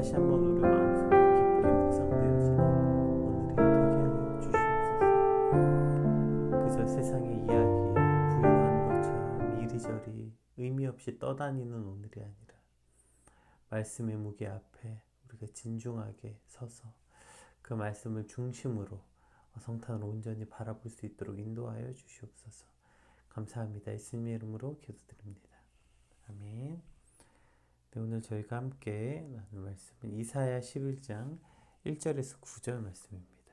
다시 한번 우리 마음속에 깊게 묵상되어지는 오늘이 되게 하여 주시옵소서. 그저 세상의 이야기에 부유한 것처럼 이리저리 의미 없이 떠다니는 오늘이 아니라 말씀의 무게 앞에 우리가 진중하게 서서 그 말씀을 중심으로 성탄을 온전히 바라볼 수 있도록 인도하여 주시옵소서. 감사합니다. 예수님의 이름으로 기도드립니다. 아멘. 네, 오늘 저희가 함께 나눌 말씀은 이사야 11장 1절에서 9절 말씀입니다.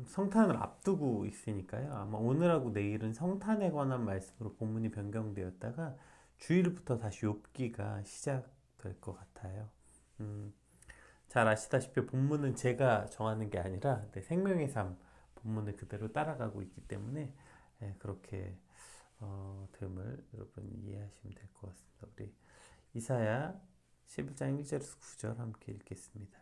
성탄을 앞두고 있으니까요. 아마 오늘하고 내일은 성탄에 관한 말씀으로 본문이 변경되었다가 주일부터 다시 욥기가 시작될 것 같아요. 잘 아시다시피 본문은 제가 정하는 게 아니라 생명의 삶 본문을 그대로 따라가고 있기 때문에 그렇게 됨을 여러분 이해하시면 될 것 같습니다. 우리 이사야 11장 1절에서 9절 함께 읽겠습니다.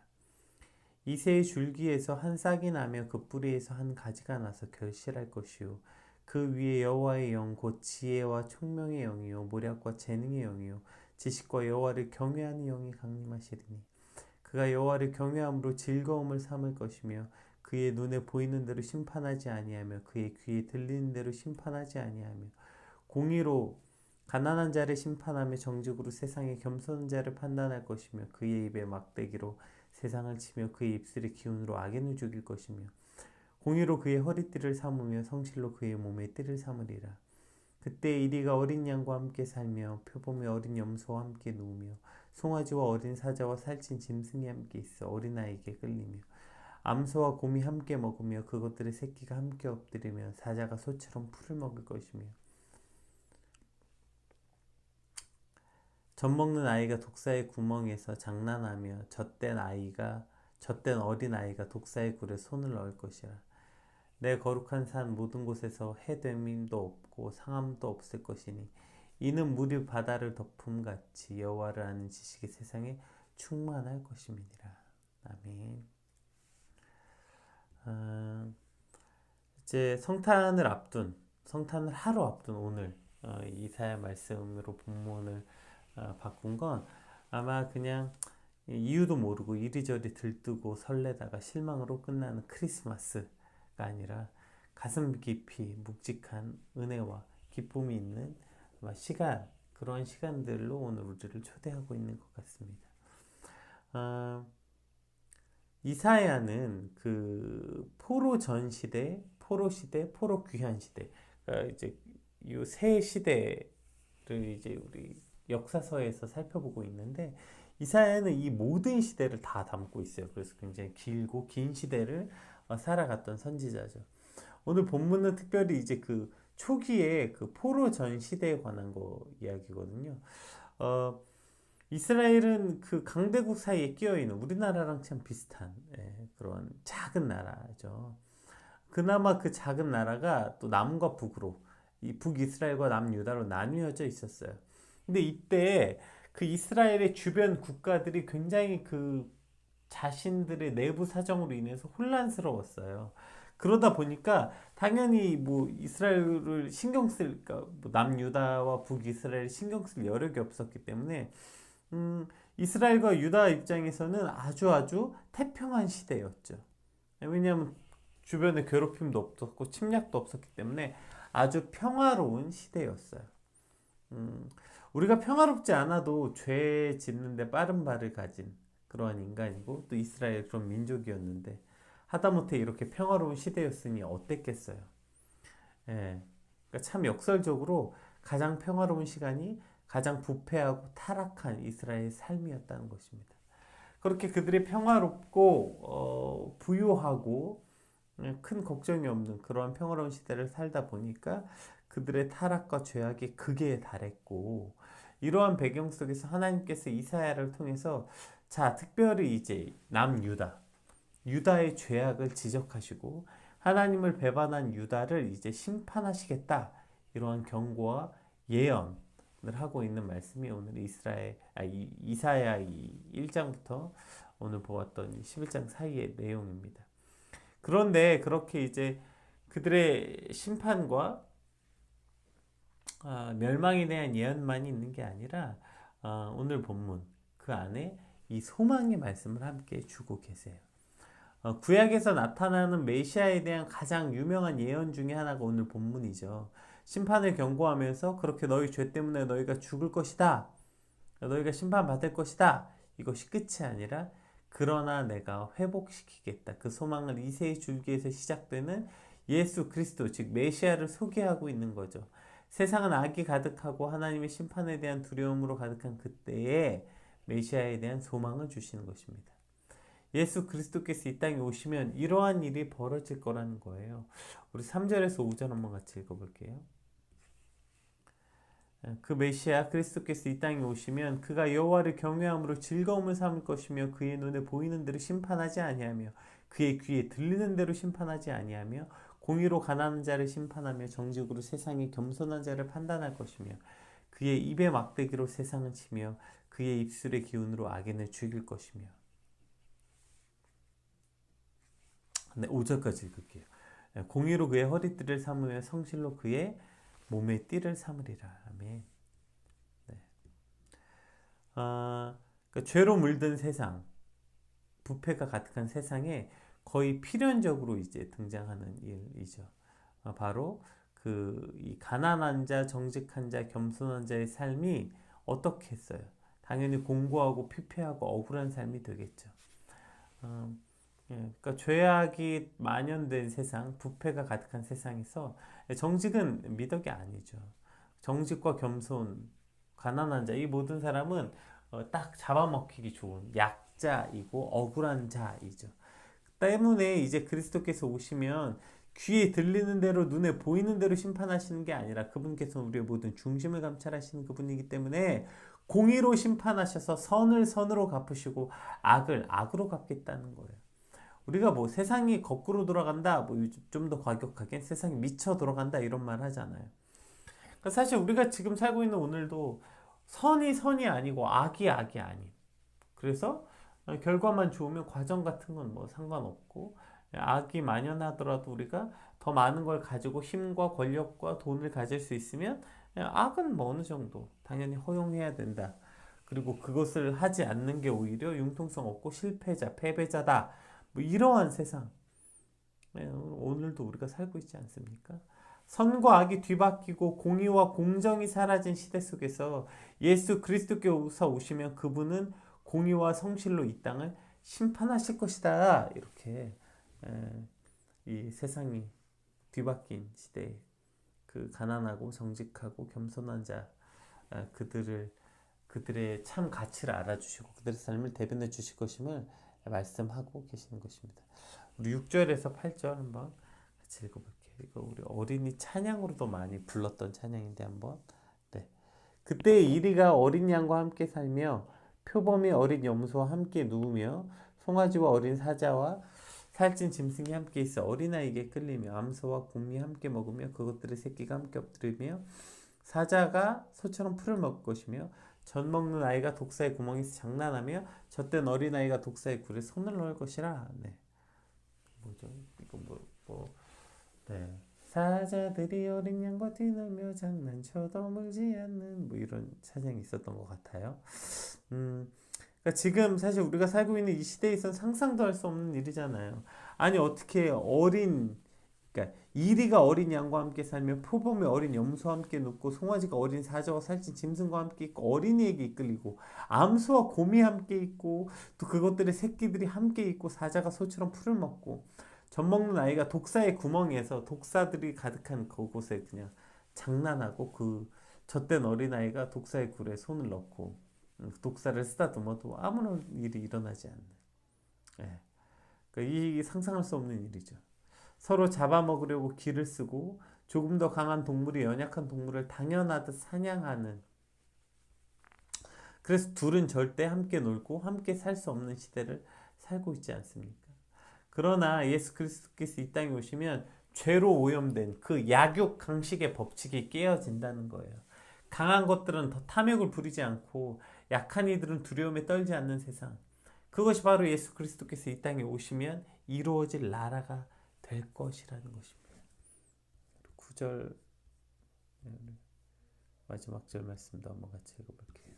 이새의 줄기에서 한 싹이 나며 그 뿌리에서 한 가지가 나서 결실할 것이요 그 위에 여호와의 영 곧 지혜와 총명의 영이요 모략과 재능의 영이요 지식과 여호와를 경외하는 영이 강림하시리니 그가 여호와를 경외함으로 즐거움을 삼을 것이며 그의 눈에 보이는 대로 심판하지 아니하며 그의 귀에 들리는 대로 심판하지 아니하며 공의로 가난한 자를 심판하며 정직으로 세상의 겸손한 자를 판단할 것이며 그의 입에 막대기로 세상을 치며 그의 입술의 기운으로 악인을 죽일 것이며 공의로 그의 허리띠를 삼으며 성실로 그의 몸에 띠를 삼으리라. 그때 이리가 어린 양과 함께 살며 표범이 어린 염소와 함께 누우며 송아지와 어린 사자와 살찐 짐승이 함께 있어 어린아이에게 끌리며 암소와 곰이 함께 먹으며 그것들의 새끼가 함께 엎드리며 사자가 소처럼 풀을 먹을 것이며 젖먹는 아이가 독사의 구멍에서 장난하며 젖된 어린아이가 독사의 굴에 손을 넣을 것이라. 내 거룩한 산 모든 곳에서 해됨도 없고 상함도 없을 것이니 이는 물이 바다를 덮음같이 여호와를 아는 지식이 세상에 충만할 것임이니라. 아멘. 이제 성탄을 하루 앞둔 오늘 이사야 말씀으로 본문을 바꾼 건 아마 그냥 이유도 모르고 이리저리 들뜨고 설레다가 실망으로 끝나는 크리스마스가 아니라 가슴 깊이 묵직한 은혜와 기쁨이 있는 그런 시간들로 오늘 우리를 초대하고 있는 것 같습니다. 이사야는 그 포로 전 시대, 포로 시대, 포로 귀환 시대, 그러니까 이제 이 세 시대를 이제 우리 역사서에서 살펴보고 있는데 이사야는 이 모든 시대를 다 담고 있어요. 그래서 굉장히 길고 긴 시대를 살아갔던 선지자죠. 오늘 본문은 특별히 이제 그 초기에 그 포로 전 시대에 관한 거 이야기거든요. 이스라엘은 그 강대국 사이에 끼어있는 우리나라랑 참 비슷한 그런 작은 나라죠. 그나마 그 작은 나라가 또 남과 북으로 이 북이스라엘과 남유다로 나뉘어져 있었어요. 근데 이때 그 이스라엘의 주변 국가들이 굉장히 그 자신들의 내부 사정으로 인해서 혼란스러웠어요. 그러다 보니까 당연히 뭐 이스라엘을 신경 그러니까 뭐 남유다와 북이스라엘 신경 쓸 여력이 없었기 때문에 이스라엘과 유다 입장에서는 아주 태평한 시대였죠. 왜냐하면 주변에 괴롭힘도 없었고 침략도 없었기 때문에 아주 평화로운 시대였어요. 우리가 평화롭지 않아도 죄 짓는데 빠른 발을 가진 그러한 인간이고 또 이스라엘 그런 민족이었는데 하다못해 이렇게 평화로운 시대였으니 어땠겠어요. 그러니까 참 역설적으로 가장 평화로운 시간이 가장 부패하고 타락한 이스라엘의 삶이었다는 것입니다. 그렇게 그들이 평화롭고 부유하고 큰 걱정이 없는 그러한 평화로운 시대를 살다 보니까 그들의 타락과 죄악이 극에 달했고 이러한 배경 속에서 하나님께서 이사야를 통해서 특별히 이제 유다의 죄악을 지적하시고 하나님을 배반한 유다를 이제 심판하시겠다 이러한 경고와 예언을 하고 있는 말씀이 오늘 이사야 1장부터 오늘 보았던 11장 사이의 내용입니다. 그런데 그렇게 이제 그들의 심판과 멸망에 대한 예언만이 있는 게 아니라 오늘 본문 그 안에 이 소망의 말씀을 함께 주고 계세요. 구약에서 나타나는 메시아에 대한 가장 유명한 예언 중에 하나가 오늘 본문이죠. 심판을 경고하면서 그렇게 너희 죄 때문에 너희가 죽을 것이다. 너희가 심판받을 것이다. 이것이 끝이 아니라 그러나 내가 회복시키겠다. 그 소망을 이세의 줄기에서 시작되는 예수 그리스도 즉 메시아를 소개하고 있는 거죠. 세상은 악이 가득하고 하나님의 심판에 대한 두려움으로 가득한 그때에 메시아에 대한 소망을 주시는 것입니다. 예수 그리스도께서 이 땅에 오시면 이러한 일이 벌어질 거라는 거예요. 우리 3절에서 5절 한번 같이 읽어볼게요. 그 메시아 그리스도께서 이 땅에 오시면 그가 여호와를 경외함으로 즐거움을 삼을 것이며 그의 눈에 보이는 대로 심판하지 아니하며 그의 귀에 들리는 대로 심판하지 아니하며 공의로 가난한 자를 심판하며 정직으로 세상의 겸손한 자를 판단할 것이며 그의 입의 막대기로 세상을 치며 그의 입술의 기운으로 악인을 죽일 것이며. 네, 5절까지 읽을게요. 공의로 그의 허리띠를 삼으며 성실로 그의 몸의 띠를 삼으리라. 아멘. 네. 그러니까 죄로 물든 세상, 부패가 가득한 세상에 거의 필연적으로 이제 등장하는 일이죠. 바로 이 가난한 자, 정직한 자, 겸손한 자의 삶이 어떻게 했어요? 당연히 공고하고 피폐하고 억울한 삶이 되겠죠. 그러니까 죄악이 만연된 세상, 부패가 가득한 세상에서 정직은 미덕이 아니죠. 정직과 겸손, 가난한 자, 이 모든 사람은 딱 잡아먹히기 좋은 약자이고 억울한 자이죠. 때문에 이제 그리스도께서 오시면 귀에 들리는 대로 눈에 보이는 대로 심판하시는 게 아니라 그분께서 우리의 모든 중심을 감찰하시는 그분이기 때문에 공의로 심판하셔서 선을 선으로 갚으시고 악을 악으로 갚겠다는 거예요. 우리가 뭐 세상이 거꾸로 돌아간다, 뭐 좀 더 과격하게 세상이 미쳐 돌아간다 이런 말 하잖아요. 그러니까 사실 우리가 지금 살고 있는 오늘도 선이 선이 아니고 악이 악이 아닌. 그래서 결과만 좋으면 과정 같은 건 뭐 상관없고 악이 만연하더라도 우리가 더 많은 걸 가지고 힘과 권력과 돈을 가질 수 있으면 악은 뭐 어느 정도 당연히 허용해야 된다. 그리고 그것을 하지 않는 게 오히려 융통성 없고 실패자, 패배자다. 뭐 이러한 세상. 오늘도 우리가 살고 있지 않습니까? 선과 악이 뒤바뀌고 공의와 공정이 사라진 시대 속에서 예수 그리스도께서 오시면 그분은 공의와 성실로 이 땅을 심판하실 것이다. 이렇게 이 세상이 뒤바뀐 시대에 그 가난하고 정직하고 겸손한 자 그들의 참 가치를 알아주시고 그들의 삶을 대변해 주실 것임을 말씀하고 계시는 것입니다. 우리 6절에서 8절 한번 같이 읽어볼게요. 이거 우리 어린이 찬양으로도 많이 불렀던 찬양인데 한번. 네. 그때 이리가 어린 양과 함께 살며 표범이 어린 염소와 함께 누우며 송아지와 어린 사자와 살찐 짐승이 함께 있어 어린아이에게 끌리며 암소와 곰이 함께 먹으며 그것들의 새끼가 함께 엎드리며 사자가 소처럼 풀을 먹을 것이며 젖 먹는 아이가 독사의 구멍에서 장난하며 젖된 어린아이가 독사의 굴에 손을 넣을 것이라. 네. 뭐죠? 이거 네. 사자들이 어린 양과 뛰놀며 장난쳐도 물지 않는 뭐 이런 찬양이 있었던 것 같아요. 그러니까 지금 사실 우리가 살고 있는 이 시대에 있어서 상상도 할 수 없는 일이잖아요. 아니 어떻게 그러니까 이리가 어린 양과 함께 살며 표범이 어린 염소와 함께 눕고 송아지가 어린 사자와 살찐 짐승과 함께 있고 어린이에게 이끌리고 암소와 곰이 함께 있고 또 그것들의 새끼들이 함께 있고 사자가 소처럼 풀을 먹고 젖 먹는 아이가 독사의 구멍에서 독사들이 가득한 그곳에 그냥 장난하고 그 젖된 어린아이가 독사의 굴에 손을 넣고 독사를 쓰다듬어도 아무런 일이 일어나지 않는. 예. 그러니까 이 상상할 수 없는 일이죠. 서로 잡아먹으려고 기를 쓰고 조금 더 강한 동물이 연약한 동물을 당연하듯 사냥하는. 그래서 둘은 절대 함께 놀고 함께 살 수 없는 시대를 살고 있지 않습니까? 그러나 예수 그리스도께서 이 땅에 오시면 죄로 오염된 그 약육 강식의 법칙이 깨어진다는 거예요. 강한 것들은 더 탐욕을 부리지 않고 약한 이들은 두려움에 떨지 않는 세상. 그것이 바로 예수 그리스도께서 이 땅에 오시면 이루어질 나라가 될 것이라는 것입니다. 9절 마지막 절 말씀도 한번 같이 읽어볼게요.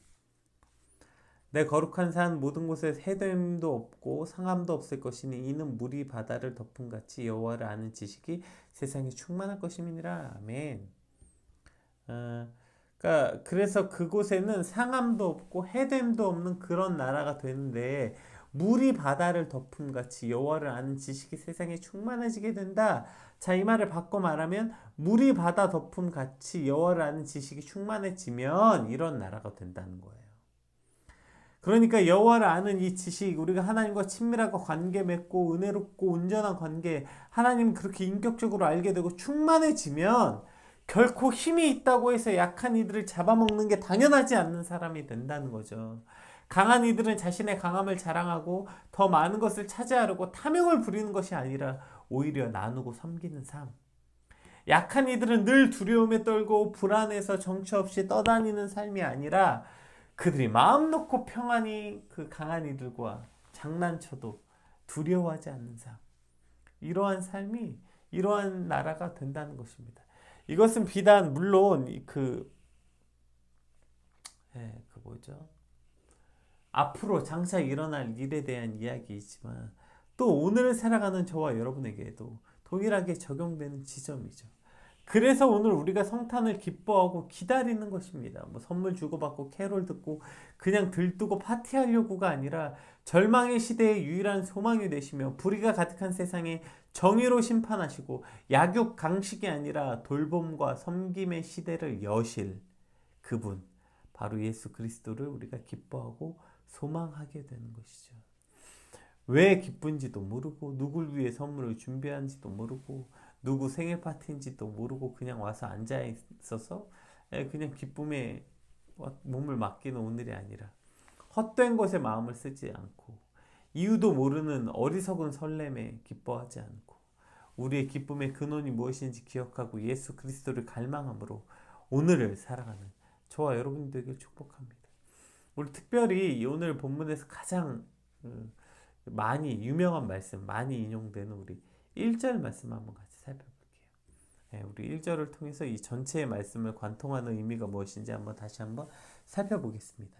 내 거룩한 산 모든 곳에 해됨도 없고 상함도 없을 것이니 이는 물이 바다를 덮음같이 여호와를 아는 지식이 세상에 충만할 것임이니라. 아멘. 그래서 그곳에는 상함도 없고 해됨도 없는 그런 나라가 되는데 물이 바다를 덮음같이 여호와를 아는 지식이 세상에 충만해지게 된다. 자, 이 말을 바꿔 말하면 물이 바다 덮음같이 여호와를 아는 지식이 충만해지면 이런 나라가 된다는 거예요. 그러니까 여호와를 아는 이 지식, 우리가 하나님과 친밀하고 관계 맺고 은혜롭고 온전한 관계, 하나님 그렇게 인격적으로 알게 되고 충만해지면 결코 힘이 있다고 해서 약한 이들을 잡아먹는 게 당연하지 않는 사람이 된다는 거죠. 강한 이들은 자신의 강함을 자랑하고 더 많은 것을 차지하려고 탐욕을 부리는 것이 아니라 오히려 나누고 섬기는 삶. 약한 이들은 늘 두려움에 떨고 불안해서 정처 없이 떠다니는 삶이 아니라 그들이 마음 놓고 평안히 그 강한 이들과 장난쳐도 두려워하지 않는 삶. 이러한 삶이 이러한 나라가 된다는 것입니다. 이것은 비단 물론 뭐죠? 앞으로 장차 일어날 일에 대한 이야기이지만 또 오늘을 살아가는 저와 여러분에게도 동일하게 적용되는 지점이죠. 그래서 오늘 우리가 성탄을 기뻐하고 기다리는 것입니다. 뭐 선물 주고받고 캐롤 듣고 그냥 들뜨고 파티하려고가 아니라 절망의 시대의 유일한 소망이 되시며 불의가 가득한 세상에 정의로 심판하시고 약육 강식이 아니라 돌봄과 섬김의 시대를 여실 그분, 바로 예수 그리스도를 우리가 기뻐하고 소망하게 되는 것이죠. 왜 기쁜지도 모르고 누굴 위해 선물을 준비한지도 모르고 누구 생일 파티인지도 모르고 그냥 와서 앉아 있어서 그냥 기쁨에 몸을 맡기는 오늘이 아니라 헛된 것에 마음을 쓰지 않고 이유도 모르는 어리석은 설렘에 기뻐하지 않고 우리의 기쁨의 근원이 무엇인지 기억하고 예수 그리스도를 갈망함으로 오늘을 살아가는 저와 여러분이 되길 축복합니다. 우리 특별히 오늘 본문에서 가장 많이 유명한 말씀, 많이 인용되는 우리 1절 말씀 한번 같이 살펴볼게요. 우리 1절을 통해서 이 전체의 말씀을 관통하는 의미가 무엇인지 다시 한번 살펴보겠습니다.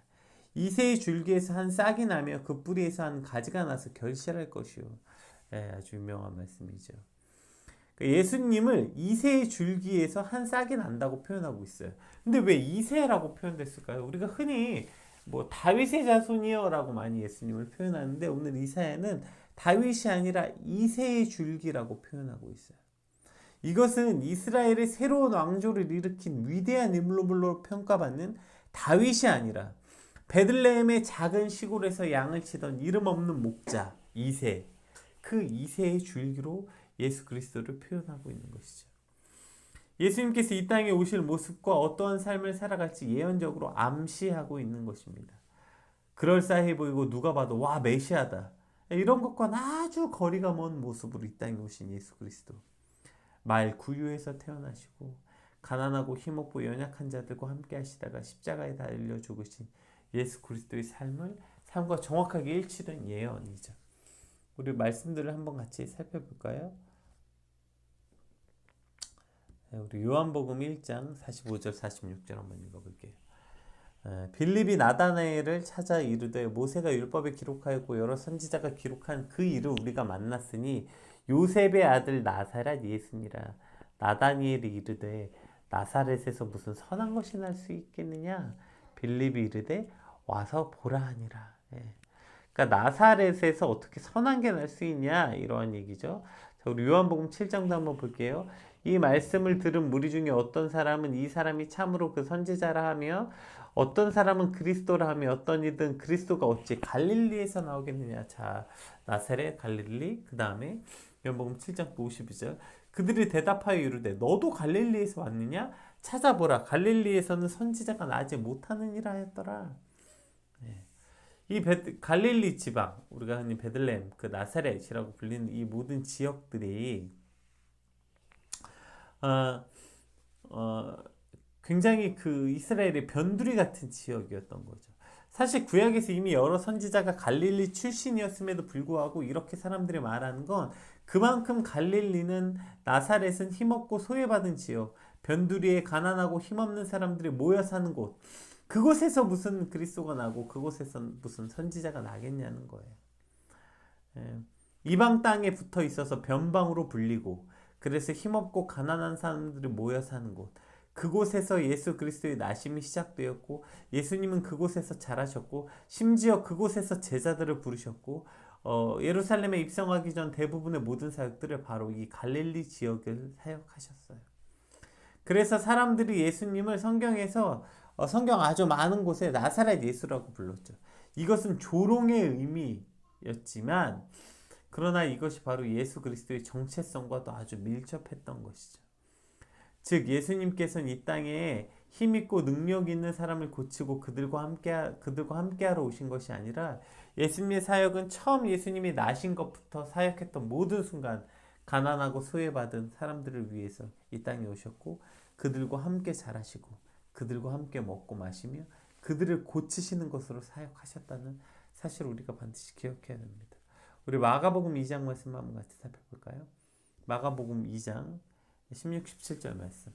이새의 줄기에서 한 싹이 나며 그 뿌리에서 한 가지가 나서 결실할 것이요. 아주 유명한 말씀이죠. 예수님을 이새의 줄기에서 한 싹이 난다고 표현하고 있어요. 근데 왜 이새라고 표현됐을까요? 우리가 흔히 뭐 다윗의 자손이여라고 많이 예수님을 표현하는데 오늘 이사야는 다윗이 아니라 이새의 줄기라고 표현하고 있어요. 이것은 이스라엘의 새로운 왕조를 일으킨 위대한 인물로 평가받는 다윗이 아니라 베들레헴의 작은 시골에서 양을 치던 이름 없는 목자 이새, 그 이새의 줄기로 예수 그리스도를 표현하고 있는 것이죠. 예수님께서 이 땅에 오실 모습과 어떠한 삶을 살아갈지 예언적으로 암시하고 있는 것입니다. 그럴싸해 보이고 누가 봐도 와 메시아다 이런 것과는 아주 거리가 먼 모습으로 이 땅에 오신 예수 그리스도. 말 구유에서 태어나시고 가난하고 힘없고 연약한 자들과 함께 하시다가 십자가에 달려 죽으신 예수 그리스도의 삶과 정확하게 일치된 예언이죠. 우리 말씀들을 한번 같이 살펴볼까요? 우리 요한복음 1장 45절 46절 한번 읽어볼게요. 빌립이 나다나엘을 찾아 이르되 모세가 율법에 기록하였고 여러 선지자가 기록한 그 일을 우리가 만났으니 요셉의 아들 나사렛 예수니라. 나다니엘이 이르되 나사렛에서 무슨 선한 것이 날 수 있겠느냐? 빌립이 이르되 와서 보라 하니라. 그러니까 나사렛에서 어떻게 선한 게 날 수 있냐 이러한 얘기죠. 자, 우리 요한복음 7장도 한번 볼게요. 이 말씀을 들은 무리 중에 어떤 사람은 이 사람이 참으로 그 선지자라 하며 어떤 사람은 그리스도라 하며 어떤 이든 그리스도가 어찌 갈릴리에서 나오겠느냐. 자, 나사렛 갈릴리 그 다음에 요한복음 7장 52절 그들이 대답하여 이르되 너도 갈릴리에서 왔느냐? 찾아보라 갈릴리에서는 선지자가 나지 못하느니라 하였더라. 이 갈릴리 지방 우리가 흔히 베들레헴 그 나사렛이라고 불리는 이 모든 지역들이 굉장히 그 이스라엘의 변두리 같은 지역이었던 거죠. 사실 구약에서 이미 여러 선지자가 갈릴리 출신이었음에도 불구하고 이렇게 사람들이 말하는 건 그만큼 갈릴리는 나사렛은 힘없고 소외받은 지역, 변두리에 가난하고 힘없는 사람들이 모여 사는 곳, 그곳에서 무슨 그리스도가 나고 그곳에서 무슨 선지자가 나겠냐는 거예요. 예. 이방 땅에 붙어 있어서 변방으로 불리고, 그래서 힘없고 가난한 사람들이 모여 사는 곳, 그곳에서 예수 그리스도의 나심이 시작되었고, 예수님은 그곳에서 자라셨고, 심지어 그곳에서 제자들을 부르셨고, 예루살렘에 입성하기 전 대부분의 모든 사역들을 바로 이 갈릴리 지역을 사역하셨어요. 그래서 사람들이 예수님을 성경에서 성경 아주 많은 곳에 나사렛 예수라고 불렀죠. 이것은 조롱의 의미였지만, 그러나 이것이 바로 예수 그리스도의 정체성과도 아주 밀접했던 것이죠. 즉 예수님께서는 이 땅에 힘있고 능력 있는 사람을 고치고 그들과 함께하러 오신 것이 아니라, 예수님의 사역은 처음 예수님이 나신 것부터 사역했던 모든 순간 가난하고 소외받은 사람들을 위해서 이 땅에 오셨고, 그들과 함께 자라시고 그들과 함께 먹고 마시며 그들을 고치시는 것으로 사역하셨다는 사실을 우리가 반드시 기억해야 됩니다. 우리 마가복음 2장 말씀 한번 같이 살펴볼까요? 마가복음 2장 16, 17절 말씀.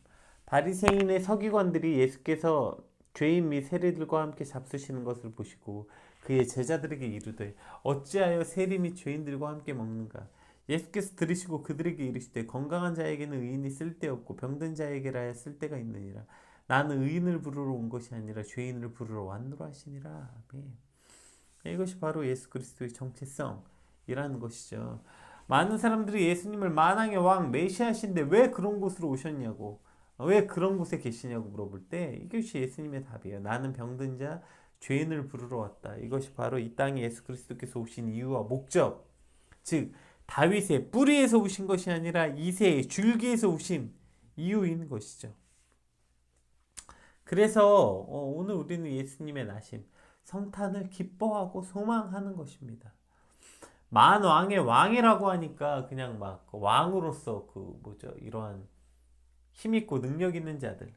바리새인의 서기관들이 예수께서 죄인 및 세리들과 함께 잡수시는 것을 보시고 그의 제자들에게 이르되 어찌하여 세리 및 죄인들과 함께 먹는가? 예수께서 들으시고 그들에게 이르시되 건강한 자에게는 의인이 쓸데없고 병든 자에게라야 쓸데가 있느니라. 나는 의인을 부르러 온 것이 아니라 죄인을 부르러 왔노라 하시니라. 아멘. 이것이 바로 예수 그리스도의 정체성이라는 것이죠. 많은 사람들이 예수님을 만왕의 왕 메시아신데 왜 그런 곳으로 오셨냐고, 왜 그런 곳에 계시냐고 물어볼 때 이것이 예수님의 답이에요. 나는 병든 자, 죄인을 부르러 왔다. 이것이 바로 이 땅에 예수 그리스도께서 오신 이유와 목적, 즉 다윗의 뿌리에서 오신 것이 아니라 이새의 줄기에서 오신 이유인 것이죠. 그래서 오늘 우리는 예수님의 나심, 성탄을 기뻐하고 소망하는 것입니다. 만왕의 왕이라고 하니까 그냥 막 왕으로서 이러한 힘있고 능력 있는 자들,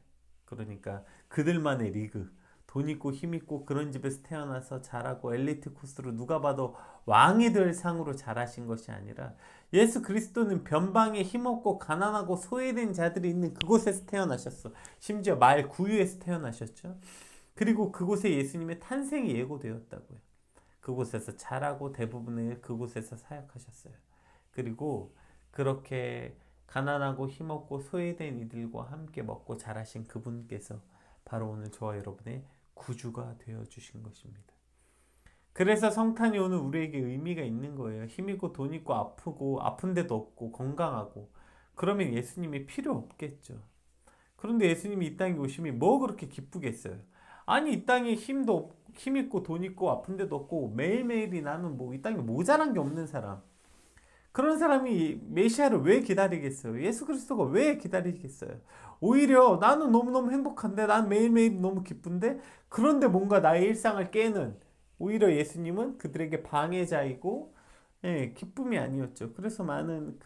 그러니까 그들만의 리그, 돈 있고 힘 있고 그런 집에서 태어나서 자라고 엘리트 코스로 누가 봐도 왕이 될 상으로 자라신 것이 아니라, 예수 그리스도는 변방에 힘없고 가난하고 소외된 자들이 있는 그곳에서 태어나셨어. 심지어 말 구유에서 태어나셨죠. 그리고 그곳에 예수님의 탄생이 예고되었다고요. 그곳에서 자라고 대부분을 그곳에서 사역하셨어요. 그리고 그렇게 가난하고 힘없고 소외된 이들과 함께 먹고 자라신 그분께서 바로 오늘 저와 여러분의 구주가 되어주신 것입니다. 그래서 성탄이 오늘 우리에게 의미가 있는 거예요. 힘있고 돈 있고 아프고 아픈 데도 없고 건강하고, 그러면 예수님이 필요 없겠죠. 그런데 예수님이 이 땅에 오심이 뭐 그렇게 기쁘겠어요. 아니 이 땅에 힘 있고 돈 있고 아픈 데도 없고 매일매일이 나는 이 땅에 모자란 게 없는 사람, 그런 사람이 메시아를 왜 기다리겠어요? 예수 그리스도가 왜 기다리겠어요? 오히려 나는 너무너무 행복한데, 난 매일매일 너무 기쁜데, 그런데 뭔가 나의 일상을 깨는, 오히려 예수님은 그들에게 방해자이고, 기쁨이 아니었죠. 그래서 많은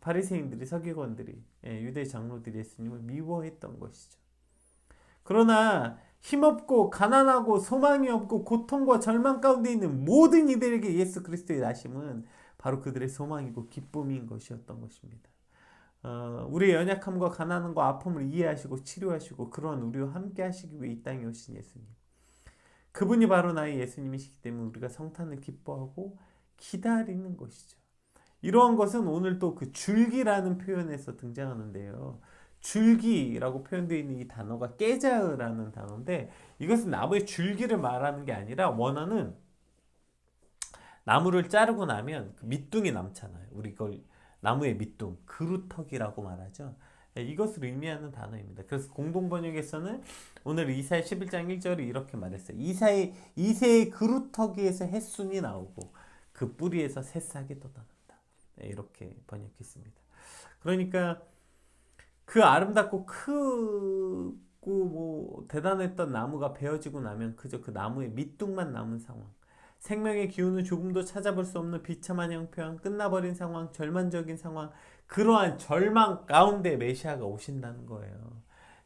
바리새인들이, 서기관들이, 유대 장로들이 예수님을 미워했던 것이죠. 그러나 힘없고 가난하고 소망이 없고 고통과 절망 가운데 있는 모든 이들에게 예수 그리스도의 나심은 바로 그들의 소망이고 기쁨인 것이었던 것입니다. 우리의 연약함과 가난함과 아픔을 이해하시고 치료하시고 그러한 우리와 함께 하시기 위해 이 땅에 오신 예수님, 그분이 바로 나의 예수님이시기 때문에 우리가 성탄을 기뻐하고 기다리는 것이죠. 이러한 것은 오늘 또 그 줄기라는 표현에서 등장하는데요. 줄기라고 표현되어 있는 이 단어가 깨자으라는 단어인데, 이것은 나무의 줄기를 말하는 게 아니라 원어는 나무를 자르고 나면 그 밑둥이 남잖아요. 우리 그걸 나무의 밑둥, 그루터기라고 말하죠. 이것을 의미하는 단어입니다. 그래서 공동번역에서는 오늘 이사야 11장 1절을 이렇게 말했어요. 이새의 그루터기에서 햇순이 나오고 그 뿌리에서 새싹이 돋아난다. 이렇게 번역했습니다. 그러니까 그 아름답고 크고 대단했던 나무가 베어지고 나면 그저 그 나무의 밑둥만 남은 상황, 생명의 기운을 조금도 찾아볼 수 없는 비참한 형편, 끝나버린 상황, 절망적인 상황, 그러한 절망 가운데 메시아가 오신다는 거예요.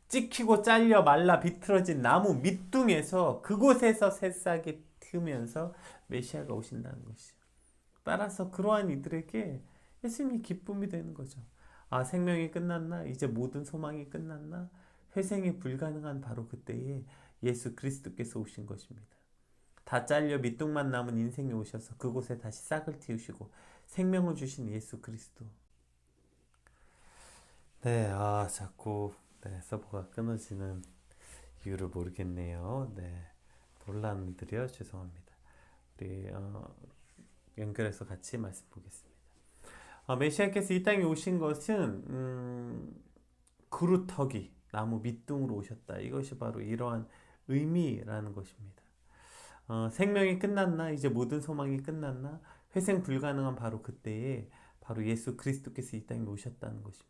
찍히고 잘려 말라 비틀어진 나무 밑둥에서, 그곳에서 새싹이 트면서 메시아가 오신다는 것이죠. 따라서 그러한 이들에게 예수님이 기쁨이 되는 거죠. 아, 생명이 끝났나? 이제 모든 소망이 끝났나? 회생이 불가능한 바로 그때에 예수 그리스도께서 오신 것입니다. 다 잘려 밑둥만 남은 인생이 오셔서 그곳에 다시 싹을 틔우시고 생명을 주신 예수 그리스도. 네, 자꾸 서버가 끊어지는 이유를 모르겠네요. 네, 논란들이요. 죄송합니다. 우리 연결해서 같이 말씀 보겠습니다. 메시아께서 이 땅에 오신 것은 그루터기 나무 밑둥으로 오셨다. 이것이 바로 이러한 의미라는 것입니다. 생명이 끝났나? 이제 모든 소망이 끝났나? 회생 불가능한 바로 그때에 바로 예수 그리스도께서 이 땅에 오셨다는 것입니다.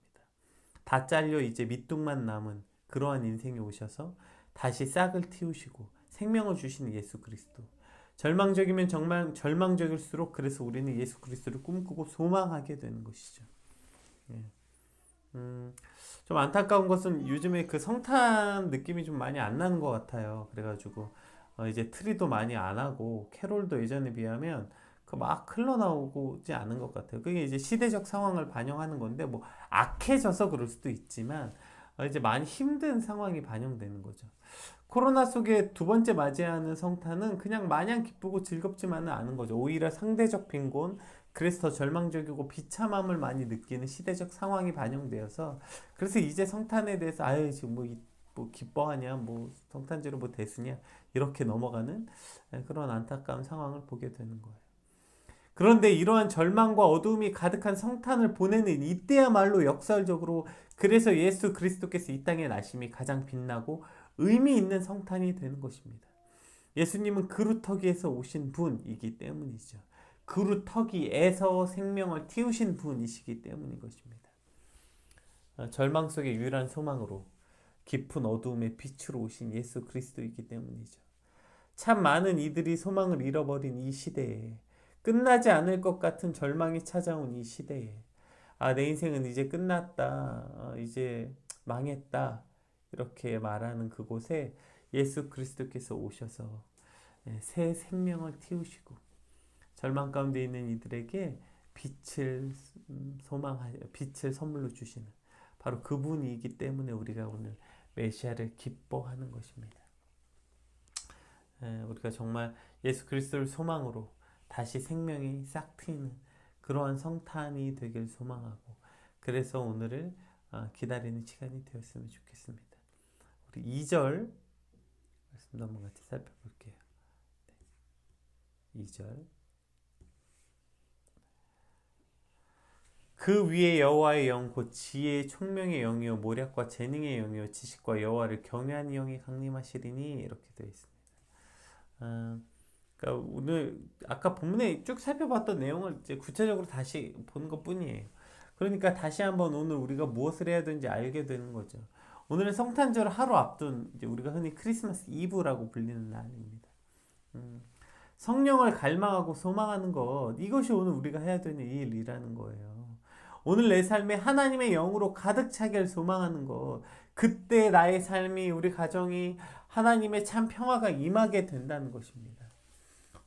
다 잘려 이제 밑둥만 남은 그러한 인생에 오셔서 다시 싹을 틔우시고 생명을 주시는 예수 그리스도. 절망적이면 정말 절망적일수록 그래서 우리는 예수 그리스도를 꿈꾸고 소망하게 되는 것이죠. 예. 좀 안타까운 것은 요즘에 그 성탄 느낌이 좀 많이 안 나는 것 같아요. 그래가지고 이제 트리도 많이 안 하고 캐롤도 예전에 비하면 그 막 흘러나오지 않은 것 같아요. 그게 이제 시대적 상황을 반영하는 건데 뭐 악해져서 그럴 수도 있지만 이제 많이 힘든 상황이 반영되는 거죠. 코로나 속에 두 번째 맞이하는 성탄은 그냥 마냥 기쁘고 즐겁지만은 않은 거죠. 오히려 상대적 빈곤, 그래서 더 절망적이고 비참함을 많이 느끼는 시대적 상황이 반영되어서 그래서 이제 성탄에 대해서 아유 지금 뭐 기뻐하냐 뭐 성탄节뭐 대수냐 이렇게 넘어가는 그런 안타까운 상황을 보게 되는 거예요. 그런데 이러한 절망과 어두움이 가득한 성탄을 보내는 이때야말로 역설적으로 그래서 예수 그리스도께서 이 땅에 나심이 가장 빛나고 의미 있는 성탄이 되는 것입니다. 예수님은 그루터기에서 오신 분이기 때문이죠. 그루터기에서 생명을 틔우신 분이시기 때문인 것입니다. 절망 속의 유일한 소망으로 깊은 어두움의 빛으로 오신 예수 그리스도이기 때문이죠. 참 많은 이들이 소망을 잃어버린 이 시대에 끝나지 않을 것 같은 절망이 찾아온 이 시대에 내 인생은 이제 끝났다. 이제 망했다. 이렇게 말하는 그곳에 예수 그리스도께서 오셔서 새 생명을 틔우시고 절망 가운데 있는 이들에게 빛을 빛을 선물로 주시는 바로 그분이기 때문에 우리가 오늘 메시아를 기뻐하는 것입니다. 우리가 정말 예수 그리스도를 소망으로 다시 생명이 싹 트이는 그러한 성탄이 되길 소망하고 그래서 오늘을 기다리는 시간이 되었으면 좋겠습니다. 우리 2절 말씀 한번 같이 살펴볼게요. 2절 그 위에 여호와의 영 곧 지혜의 총명의 영이요 모략과 재능의 영이요 지식과 여호와를 경외하는 영이 강림하시리니 이렇게 되어 있습니다. 그러니까 오늘 아까 본문에 쭉 살펴봤던 내용을 이제 구체적으로 다시 보는 것뿐이에요. 그러니까 다시 한번 오늘 우리가 무엇을 해야 되는지 알게 되는 거죠. 오늘은 성탄절 하루 앞둔 이제 우리가 흔히 크리스마스 이브라고 불리는 날입니다. 성령을 갈망하고 소망하는 것 이것이 오늘 우리가 해야 되는 일이라는 거예요. 오늘 내 삶에 하나님의 영으로 가득 차기를 소망하는 것 그때 나의 삶이 우리 가정이 하나님의 참 평화가 임하게 된다는 것입니다.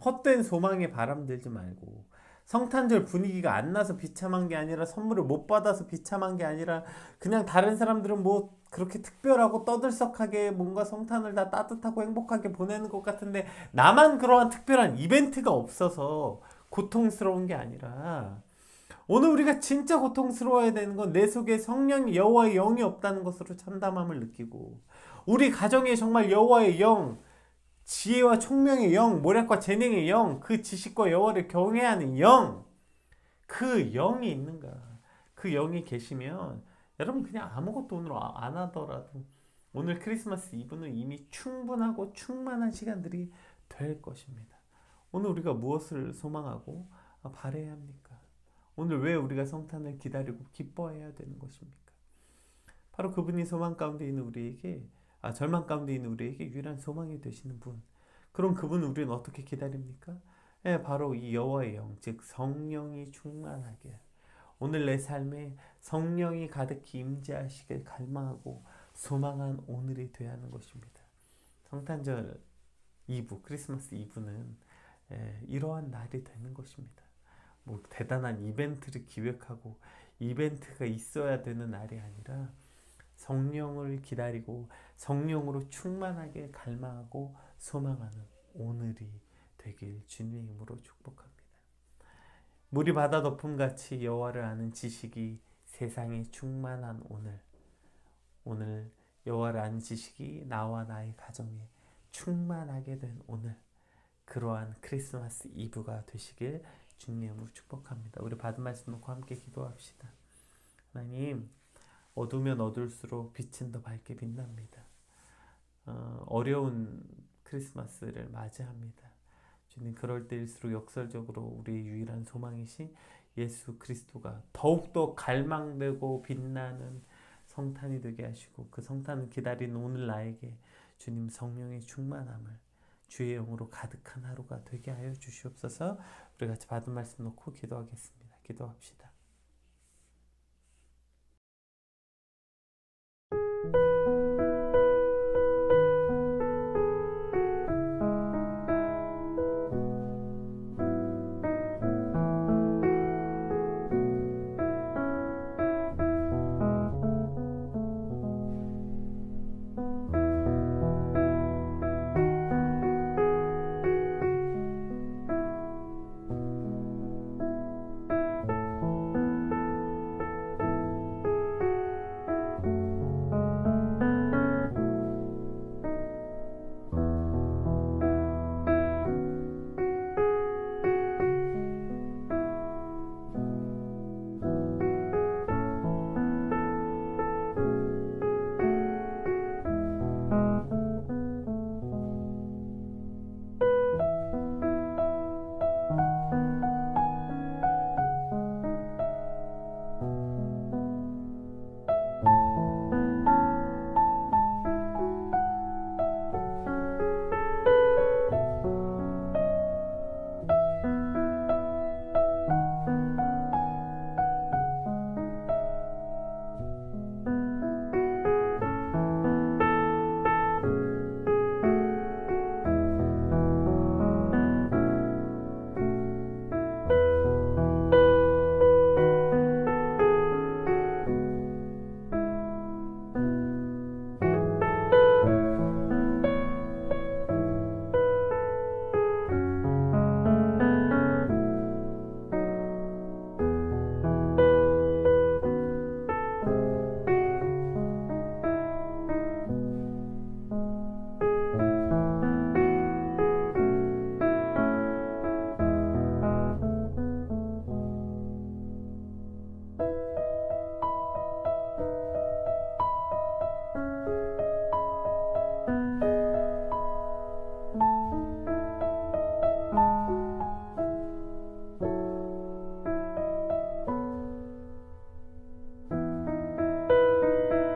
헛된 소망에 바람들지 말고 성탄절 분위기가 안 나서 비참한 게 아니라 선물을 못 받아서 비참한 게 아니라 그냥 다른 사람들은 뭐 그렇게 특별하고 떠들썩하게 뭔가 성탄을 다 따뜻하고 행복하게 보내는 것 같은데 나만 그러한 특별한 이벤트가 없어서 고통스러운 게 아니라 오늘 우리가 진짜 고통스러워야 되는 건 내 속에 성령 여호와의 영이 없다는 것으로 참담함을 느끼고 우리 가정에 정말 여호와의 영 지혜와 총명의 영, 모략과 재능의 영, 그 지식과 여호와를 경외하는 영, 그 영이 있는가? 그 영이 계시면 여러분 그냥 아무것도 오늘 안 하더라도 오늘 크리스마스 이브는 이미 충분하고 충만한 시간들이 될 것입니다. 오늘 우리가 무엇을 소망하고 바라야 합니까? 오늘 왜 우리가 성탄을 기다리고 기뻐해야 되는 것입니까? 바로 그분이 소망 가운데 있는 우리에게 절망 가운데 있는 우리에게 유일한 소망이 되시는 분. 그럼 그분 우리는 어떻게 기다립니까? 바로 이 여호와의 영, 즉 성령이 충만하게 오늘 내 삶에 성령이 가득히 임재하시길 갈망하고 소망한 오늘이 되어야 하는 것입니다. 성탄절 이브, 크리스마스 이브는 이러한 날이 되는 것입니다. 뭐 대단한 이벤트를 기획하고 이벤트가 있어야 되는 날이 아니라 성령을 기다리고 성령으로 충만하게 갈망하고 소망하는 오늘이 되길 주님의 이름으로 축복합니다. 물이 바다 덮음같이 여호와를 아는 지식이 세상에 충만한 오늘 여호와를 아는 지식이 나와 나의 가정에 충만하게 된 오늘, 그러한 크리스마스 이브가 되시길 주님의 이름으로 축복합니다. 우리 받은 말씀 놓고 함께 기도합시다. 하나님, 어두우면 어두울수록 빛은 더 밝게 빛납니다. 어려운 크리스마스를 맞이합니다. 주님, 그럴 때일수록 역설적으로 우리의 유일한 소망이신 예수 그리스도가 더욱더 갈망되고 빛나는 성탄이 되게 하시고, 그 성탄을 기다리는 오늘 나에게 주님 성령의 충만함을 주의 영으로 가득한 하루가 되게 하여 주시옵소서. 우리 같이 받은 말씀 놓고 기도하겠습니다. 기도합시다.